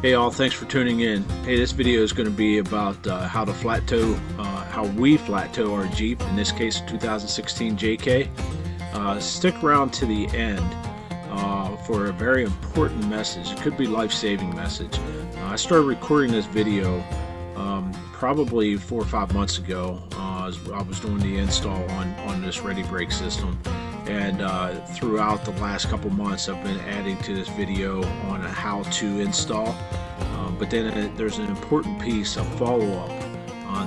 Hey all, thanks for tuning in. Hey, this video is going to be about how to flat tow, how we flat tow our Jeep, in this case 2016 JK. Stick around to the end for a very important message. It could be a life-saving message. I started recording this video probably 4 or 5 months ago. I was doing the install on this Ready Brake system. And throughout the last couple months I've been adding to this video on how to install, but then there's an important piece, a follow-up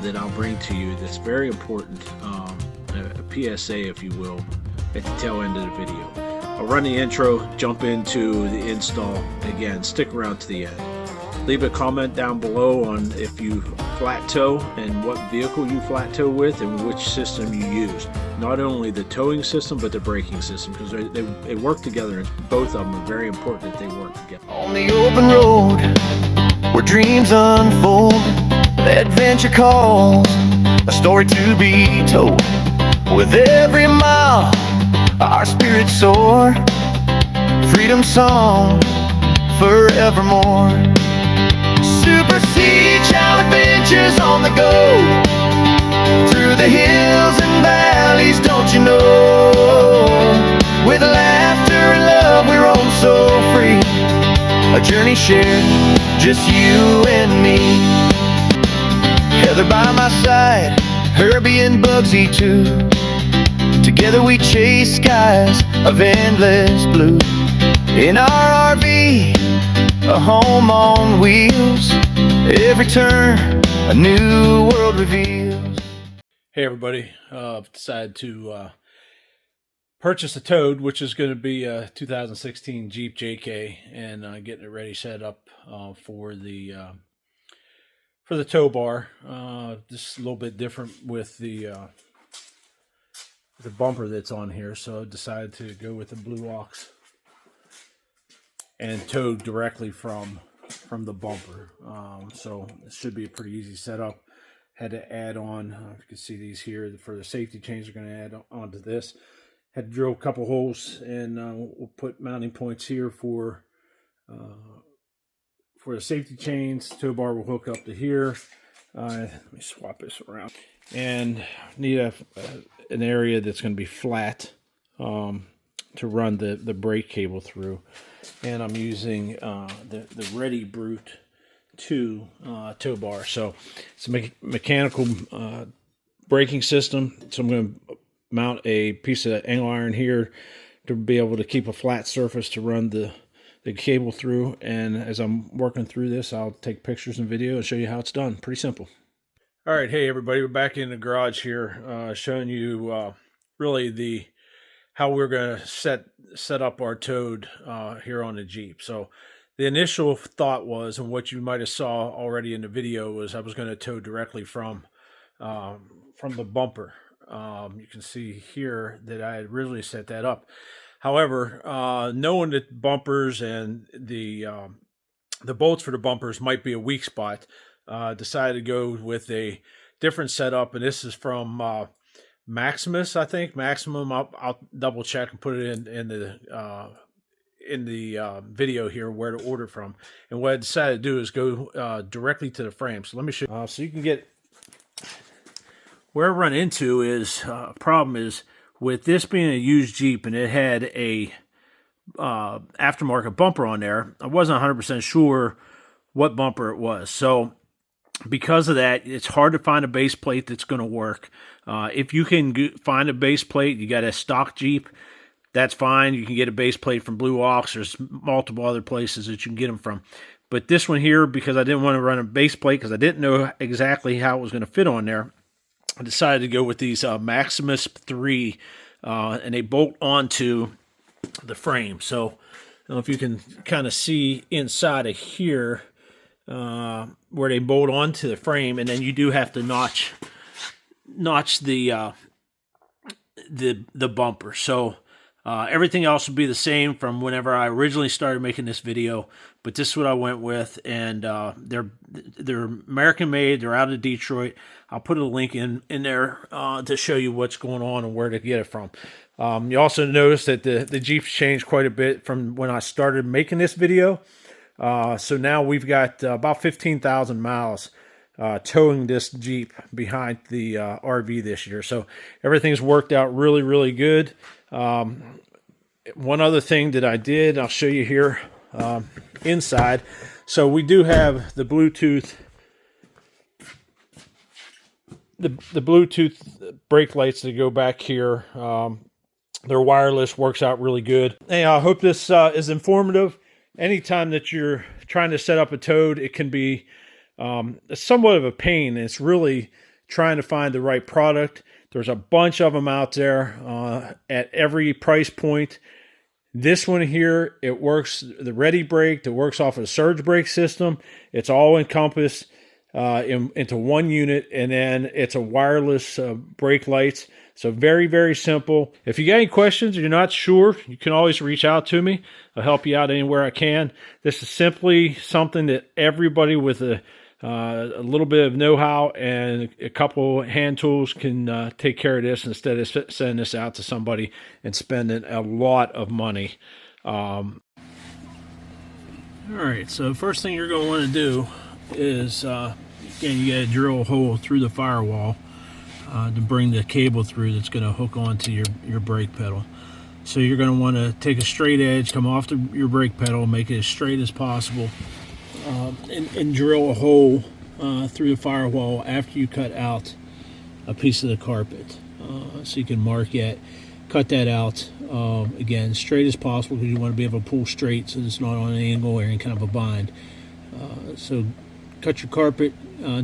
that I'll bring to you that's very important, a PSA if you will, at the tail end of the video. I'll run the intro, jump into the install. Again, stick around to the end. Leave a comment down below on if you flat tow and what vehicle you flat tow with and which system you use. Not only the towing system but the braking system, because they work together, and both of them are very important that they work together. On the open road where dreams unfold, the adventure calls, a story to be told. With every mile our spirits soar, freedom song forevermore. Supersede child adventures on the go, through the hills and valleys, don't you know? With laughter and love we roam so free, a journey shared, just you and me. Heather by my side, Herbie and Bugsy too. Together we chase skies of endless blue. In our RV, a home on wheels, every turn a new world reveals. Hey everybody, I've decided to purchase a Toad, which is going to be a 2016 Jeep JK, and getting it ready, set up for the tow bar. Just a little bit different with the bumper that's on here, so I decided to go with the Blue Ox and tow directly from the bumper. So it should be a pretty easy setup. Had to add on, you can see these here for the safety chains are going to add onto this. Had to drill a couple holes, and we'll put mounting points here for the safety chains. Tow bar will hook up to here. Let me swap this around. And need an area that's going to be flat to run the brake cable through. And I'm using the Ready Brute 2 tow bar. So it's a mechanical braking system. So I'm going to mount a piece of angle iron here to be able to keep a flat surface to run the cable through. And as I'm working through this, I'll take pictures and video and show you how it's done. Pretty simple. All right, hey everybody, we're back in the garage here, showing you really how we're going to set up our Toad here on the Jeep. So the initial thought was, and what you might have saw already in the video, was I was going to tow directly from the bumper. You can see here that I had originally set that up. However, knowing that bumpers and the bolts for the bumpers might be a weak spot, decided to go with a different setup, and this is from Maximus, I think. Maximum. I'll double check and put it in the video here where to order from. And what I decided to do is go directly to the frame. So let me show you. So you can get where I run into is problem is with this being a used Jeep, and it had a aftermarket bumper on there. I wasn't 100% sure what bumper it was. So because of that, it's hard to find a base plate that's going to work. If you can find a base plate, you got a stock Jeep, that's fine. You can get a base plate from Blue Ox. There's multiple other places that you can get them from. But this one here, because I didn't want to run a base plate because I didn't know exactly how it was going to fit on there, I decided to go with these Maximus 3, and they bolt onto the frame. So I don't know if you can kind of see inside of here, where they bolt onto the frame, and then you do have to notch the bumper. So everything else will be the same from whenever I originally started making this video, but this is what I went with, and they're American made. They're out of Detroit. I'll put a link in there to show you what's going on and where to get it from. You also notice that the Jeep's changed quite a bit from when I started making this video. So now we've got about 15,000 miles towing this Jeep behind the RV this year. So everything's worked out really, really good. One other thing that I did, I'll show you here inside. So we do have the Bluetooth, the Bluetooth brake lights that go back here. They're wireless, works out really good. Hey, I hope this is informative. Anytime that you're trying to set up a toad, it can be somewhat of a pain. It's really trying to find the right product. There's a bunch of them out there at every price point. This one here, it works, the Ready Brake, that works off of a surge brake system. It's all encompassed into one unit, and then it's a wireless brake lights. So very, very simple. If you got any questions or you're not sure, you can always reach out to me. I'll help you out anywhere I can. This is simply something that everybody with a little bit of know-how and a couple hand tools can take care of this instead of sending this out to somebody and spending a lot of money. All right, so first thing you're going to want to do is, again, you got to drill a hole through the firewall to bring the cable through that's going to hook onto your brake pedal. So you're going to want to take a straight edge, come off your brake pedal, make it as straight as possible, and drill a hole through the firewall after you cut out a piece of the carpet. So you can mark it, cut that out, again, straight as possible, because you want to be able to pull straight so it's not on an angle or any kind of a bind. So cut your carpet,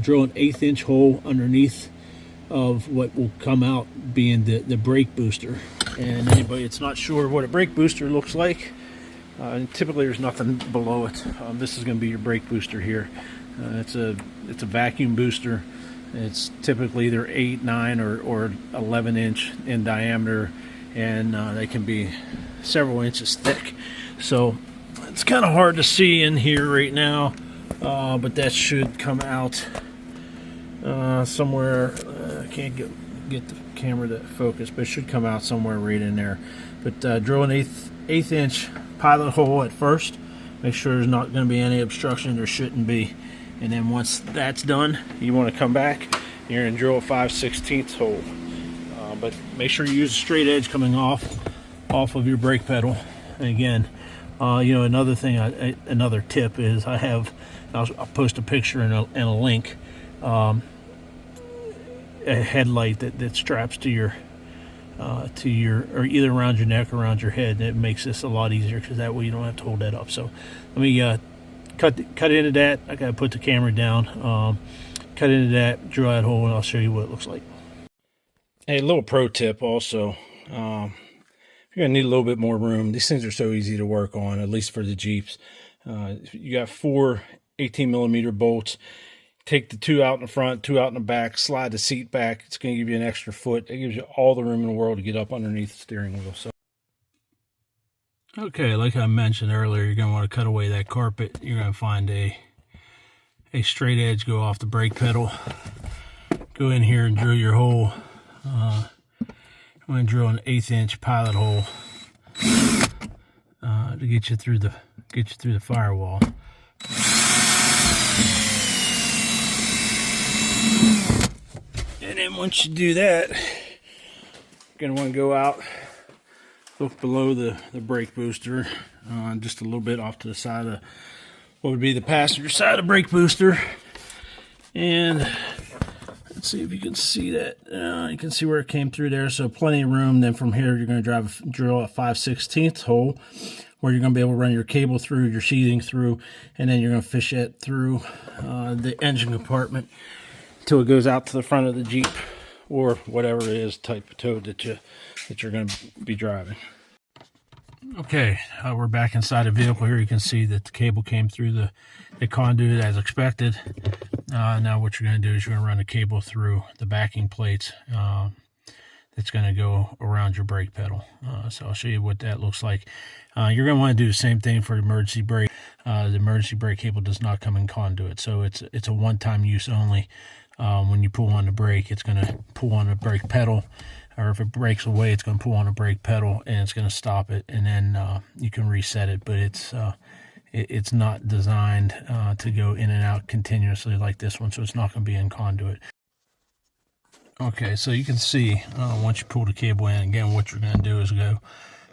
drill an 1/8 inch hole underneath of what will come out being the brake booster. And anybody that's not sure what a brake booster looks like, typically there's nothing below it. This is going to be your brake booster here. It's a vacuum booster. It's typically either 8, 9, or 11 inch in diameter, and they can be several inches thick. So it's kind of hard to see in here right now, but that should come out somewhere. I can't get the camera to focus, but it should come out somewhere right in there. But drill an 1/8 inch pilot hole at first. Make sure there's not going to be any obstruction. There shouldn't be. And then once that's done, you want to come back and you're going to drill a 5/16 hole. But make sure you use a straight edge coming off of your brake pedal. And again, another thing, another tip is I'll post a picture and a link. A headlight that straps to your or either around your neck or around your head. It makes this a lot easier, because that way you don't have to hold that up. So let me cut into that. I gotta put the camera down, cut into that, drill that hole, and I'll show you what it looks like. Hey, a little pro tip also, you're gonna need a little bit more room. These things are so easy to work on, at least for the Jeeps. You got 4 18mm bolts. Take the 2 out in the front, 2 out in the back, slide the seat back. It's going to give you an extra foot. It gives you all the room in the world to get up underneath the steering wheel. So, okay, like I mentioned earlier, you're going to want to cut away that carpet. You're going to find a straight edge, go off the brake pedal. Go in here and drill your hole. I'm going to drill an 1/8 inch pilot hole to get you through the firewall. And then once you do that, you're going to want to go out, look below the brake booster, just a little bit off to the side of what would be the passenger side of the brake booster. And let's see if you can see that. You can see where it came through there, so plenty of room. Then from here, you're going to drill a 5/16 hole, where you're going to be able to run your cable through, your sheathing through, and then you're going to fish it through the engine compartment until it goes out to the front of the Jeep, or whatever it is type of toad that you're going to be driving. Okay, we're back inside the vehicle here. You can see that the cable came through the conduit as expected. Now what you're going to do is you're going to run the cable through the backing plates that's going to go around your brake pedal. So I'll show you what that looks like. You're going to want to do the same thing for the emergency brake. The emergency brake cable does not come in conduit, so it's a one-time use only. When you pull on the brake, it's going to pull on the brake pedal, or if it breaks away, it's going to pull on the brake pedal and it's going to stop it, and then you can reset it. But it's not designed to go in and out continuously like this one, so it's not going to be in conduit. Okay, so you can see once you pull the cable in, again, what you're going to do is go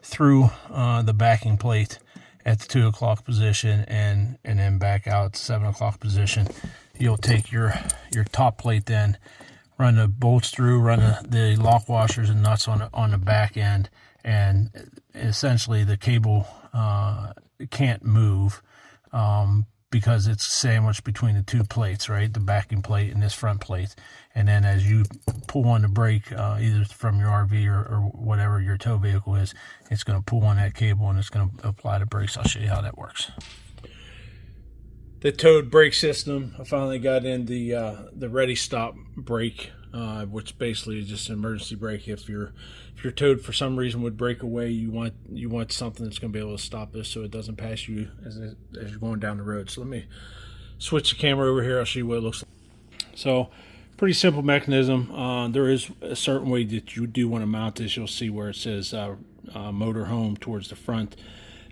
through the backing plate at the 2 o'clock position and then back out to 7 o'clock position. You'll take your top plate, then run the bolts through, run the lock washers and nuts on the back end, and essentially the cable can't move because it's sandwiched between the two plates, right? The backing plate and this front plate. And then as you pull on the brake, either from your RV or whatever your tow vehicle is, it's going to pull on that cable and it's going to apply the brakes. I'll show you how that works. The towed brake system, I finally got in the Ready Stop brake, which basically is just an emergency brake. If you're towed for some reason with Breakaway, you want something that's going to be able to stop this so it doesn't pass you as you're going down the road. So let me switch the camera over here. I'll show you what it looks like. So pretty simple mechanism. There is a certain way that you do want to mount this. You'll see where it says motor home towards the front.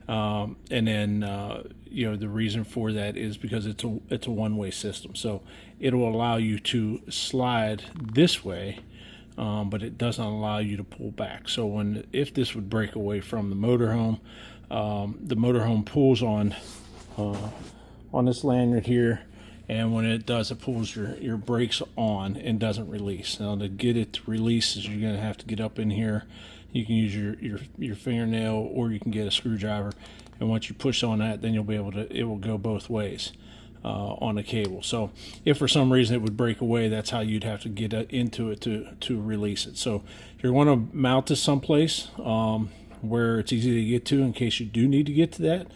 And then the reason for that is because it's a one-way system, so it'll allow you to slide this way, but it doesn't allow you to pull back. So if this would break away from the motorhome pulls on this lanyard here, and when it does, it pulls your brakes on and doesn't release. Now to get it to release, you're going to have to get up in here. You can use your fingernail, or you can get a screwdriver, and once you push on that, then you'll be able to, it will go both ways on the cable. So if for some reason it would break away, that's how you'd have to get into it to release it. So you're going to mount this someplace where it's easy to get to in case you do need to get to that.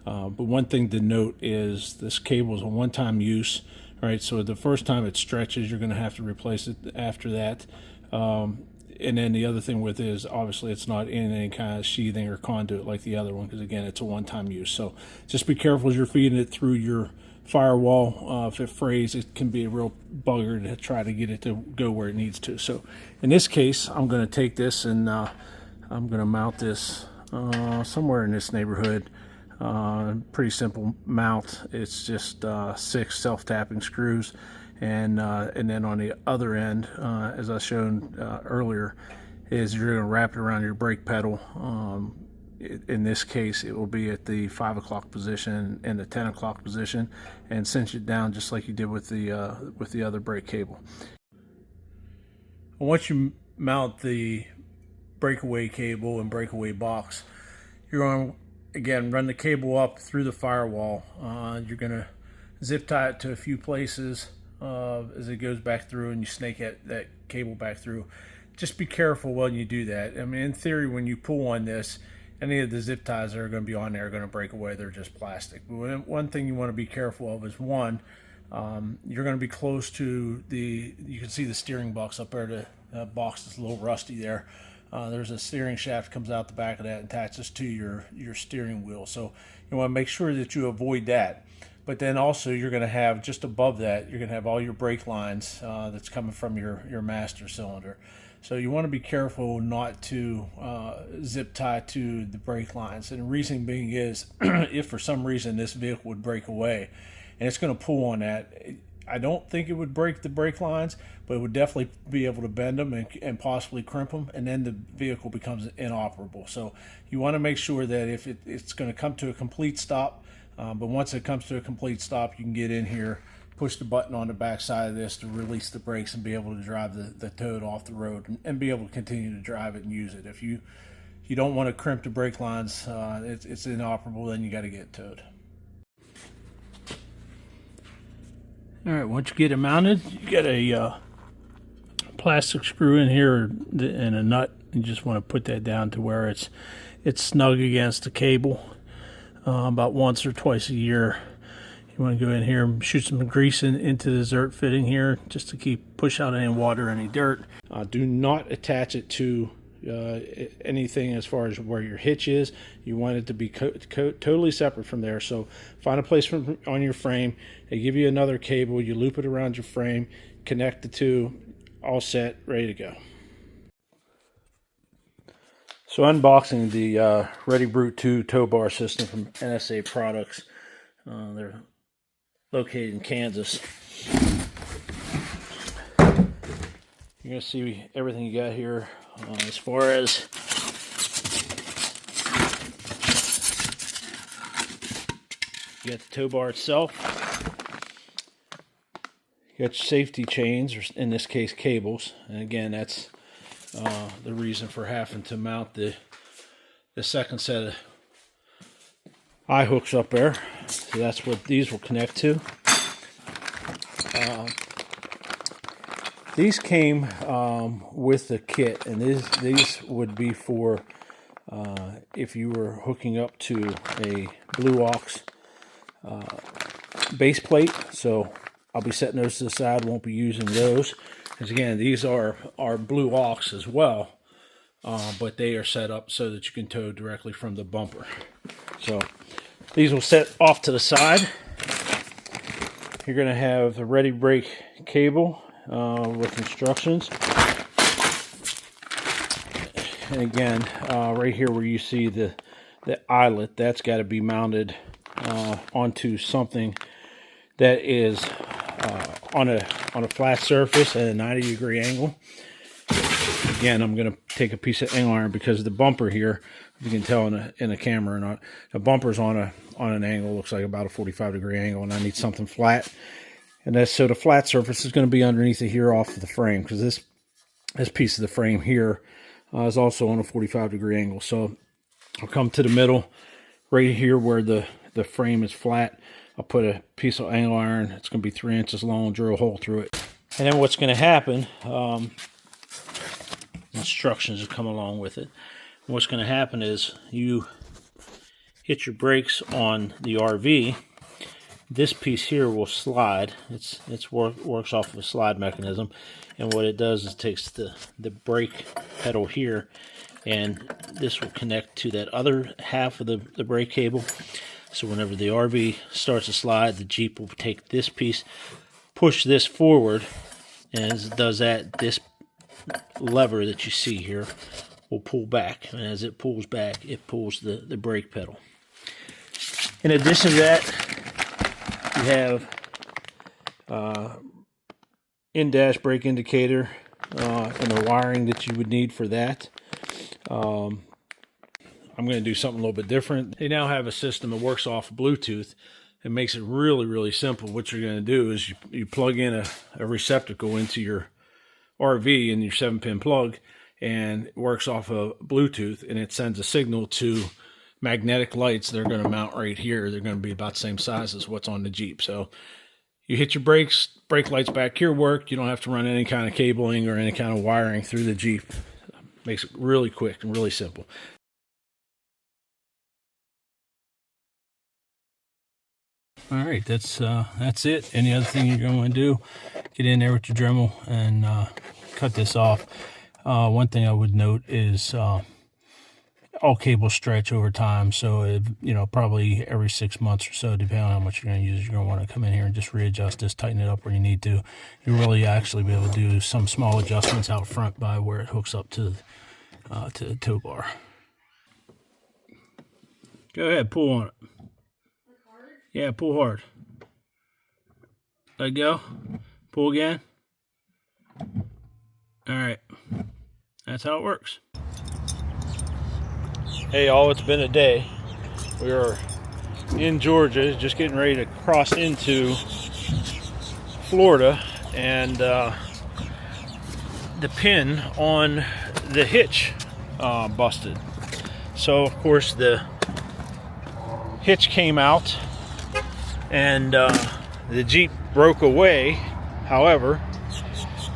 But one thing to note is this cable is a one-time use, right? So the first time it stretches, you're going to have to replace it after that. And then the other thing with it is, obviously, it's not in any kind of sheathing or conduit like the other one, because again, it's a one-time use. So just be careful as you're feeding it through your firewall. If it frays, it can be a real bugger to try to get it to go where it needs to. So in this case, I'm going to take this and I'm going to mount this somewhere in this neighborhood. Pretty simple mount. It's just 6 self-tapping screws. And then on the other end, as I showed earlier, is you're going to wrap it around your brake pedal. In this case, it will be at the 5 o'clock position and the 10 o'clock position, and cinch it down just like you did with the other brake cable. Once you mount the Breakaway cable and Breakaway box, you're going to again run the cable up through the firewall. You're going to zip tie it to a few places as it goes back through, and you snake that cable back through. Just be careful when you do that. I mean, in theory, when you pull on this, any of the zip ties that are going to be on there are going to break away. They're just plastic. But one thing you want to be careful of is, one, you're going to be close to you can see the steering box up there. The box is a little rusty there. There's a steering shaft comes out the back of that and attaches to your steering wheel. So you want to make sure that you avoid that. But then also you're going to have, just above that, you're going to have all your brake lines that's coming from your master cylinder. So you want to be careful not to zip tie to the brake lines. And the reason being is, if for some reason this vehicle would break away and it's going to pull on that, I don't think it would break the brake lines, but it would definitely be able to bend them and possibly crimp them, and then the vehicle becomes inoperable. So you want to make sure that if it's going to come to a complete stop, but once it comes to a complete stop, you can get in here, push the button on the back side of this to release the brakes and be able to drive the Toad off the road and be able to continue to drive it and use it. If you don't want to crimp the brake lines, it's inoperable, then you got to get Toad. All right, once you get it mounted, you get a plastic screw in here and a nut. You just want to put that down to where it's snug against the cable. About once or twice a year, you want to go in here and shoot some grease into the zert fitting here, just to push out any water, any dirt. Do not attach it to anything as far as where your hitch is. You want it to be totally separate from there. So find a place on your frame. They give you another cable. You loop it around your frame, connect the two, all set, ready to go. So unboxing the Ready Brute 2 tow bar system from NSA Products. They're located in Kansas. You're going to see everything you got here as far as you got the tow bar itself. You got your safety chains, or in this case cables. And again, that's the reason for having to mount the second set of eye hooks up there. So that's what these will connect to. These came with the kit, and these would be for if you were hooking up to a Blue Aux base plate. So I'll be setting those to the side, won't be using those. Because again, these are Blue Aux as well, but they are set up so that you can tow directly from the bumper. So these will set off to the side. You're going to have the Ready Brake cable with instructions. And again, right here where you see the eyelet, that's got to be mounted onto something that is on a flat surface at a 90-degree angle. Again, I'm going to take a piece of angle iron because the bumper here, if you can tell in the camera or not, the bumper's on an angle, looks like about a 45-degree angle, and I need something flat. And that's so the flat surface is going to be underneath it here off of the frame, because this piece of the frame here is also on a 45-degree angle. So I'll come to the middle right here where the frame is flat. I'll put a piece of angle iron. It's going to be 3 inches long, drill a hole through it. And then what's going to happen, instructions will come along with it. What's going to happen is you hit your brakes on the RV. This piece here will slide. It's works off of a slide mechanism, and what it does is it takes the brake pedal here, and this will connect to that other half of the brake cable. So whenever the RV starts to slide, the Jeep will take this piece, push this forward, and as it does that, this lever that you see here will pull back, and as it pulls back, it pulls the brake pedal. In addition to that, you have in-dash brake indicator and the wiring that you would need for that. I'm going to do something a little bit different. They now have a system that works off Bluetooth. It makes it really, really simple. What you're going to do is you plug in a receptacle into your RV and your 7-pin plug, and it works off of Bluetooth, and it sends a signal to magnetic lights. They're going to mount right here. They're going to be about the same size as what's on the Jeep. So you hit your brakes, brake lights back here work. You don't have to run any kind of cabling or any kind of wiring through the Jeep. Makes it really quick and really simple. All right, that's it. Any other thing you're going to do, get in there with your Dremel and cut this off. One thing I would note is all cables stretch over time, so probably every 6 months or so, depending on how much you're going to use, you're going to want to come in here and just readjust this, tighten it up where you need to. You really actually be able to do some small adjustments out front by where it hooks up to the tow bar. Go ahead, pull on it. Yeah, pull hard. Let go. Pull again. All right. That's how it works. Hey, all, it's been a day. We are in Georgia, just getting ready to cross into Florida, and the pin on the hitch busted. So, of course, the hitch came out, and the Jeep broke away. However,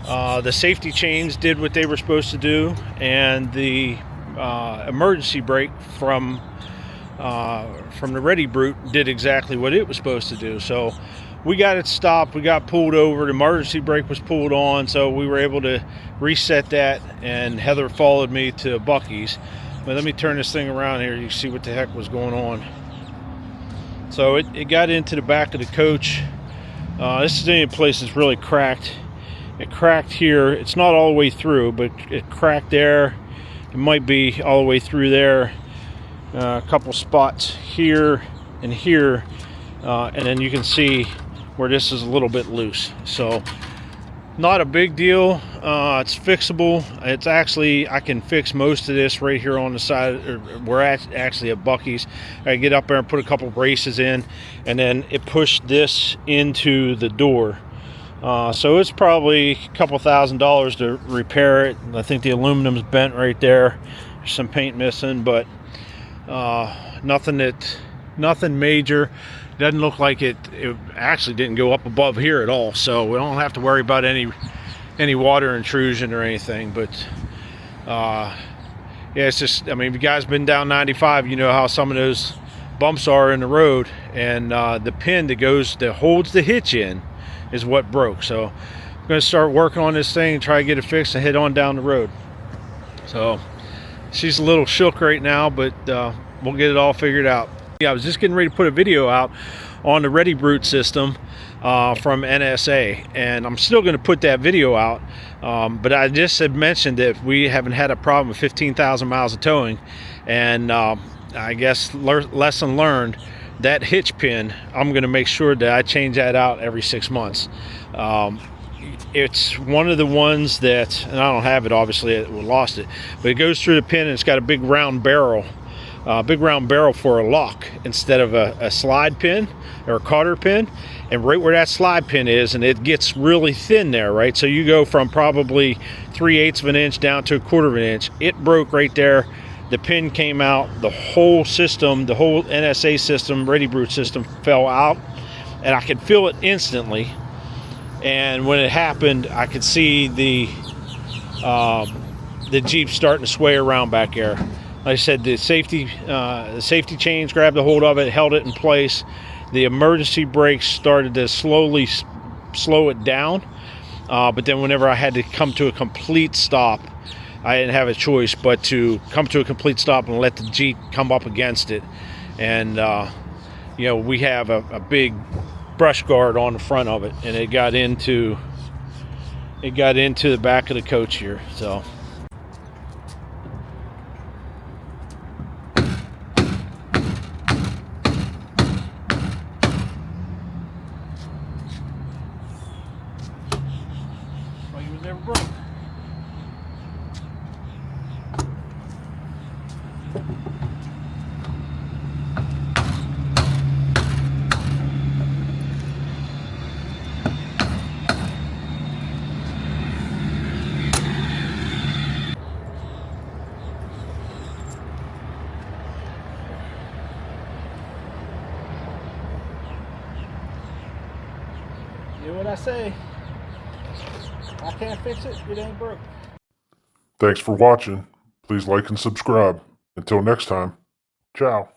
the safety chains did what they were supposed to do, and the emergency brake from the Ready Brute did exactly what it was supposed to do. So we got it stopped, we got pulled over, the emergency brake was pulled on, so we were able to reset that, and Heather followed me to Buc-ee's. But let me turn this thing around here, you can see what the heck was going on. So it got into the back of the coach. This is the only place that's really cracked. It cracked here. It's not all the way through, but it cracked there. It might be all the way through there. A couple spots here and here. and then you can see where this is a little bit loose. So not a big deal. It's fixable. It's actually, I can fix most of this right here on the side. We're actually at Bucky's. I get up there and put a couple braces in, and then it pushed this into the door. So it's probably a couple $1,000s to repair it. I think the aluminum's bent right there. There's some paint missing, but nothing major. Doesn't look like it actually didn't go up above here at all, so we don't have to worry about any water intrusion or anything. But yeah, it's just, I mean, if you guys been down 95, you know how some of those bumps are in the road, and the pin that holds the hitch in is what broke. So I'm going to start working on this thing and try to get it fixed and head on down the road. So she's a little shook right now, but we'll get it all figured out. Yeah, I was just getting ready to put a video out on the Ready Brute system from NSA, and I'm still going to put that video out, but I just had mentioned that we haven't had a problem with 15,000 miles of towing, and I guess lesson learned, that hitch pin, I'm going to make sure that I change that out every 6 months. It's one of the ones that, and I don't have it, obviously, we lost it, but it goes through the pin and it's got a big round barrel for a lock instead of a slide pin or a cotter pin. And right where that slide pin is, and it gets really thin there, right? So you go from probably 3/8 of an inch down to 1/4 of an inch. It broke right there. The pin came out. The whole system, the whole NSA system, Ready Brute system, fell out, and I could feel it instantly. And when it happened, I could see the Jeep starting to sway around back there. Like I said, the safety chains grabbed a hold of it, held it in place. The emergency brakes started to slowly slow it down. But then whenever I had to come to a complete stop, I didn't have a choice but to come to a complete stop and let the Jeep come up against it. And, you know, we have a big brush guard on the front of it, and it got into the back of the coach here. So he was never broke. You know what I say? I can't fix it, it ain't broke. Thanks for watching. Please like and subscribe. Until next time, ciao.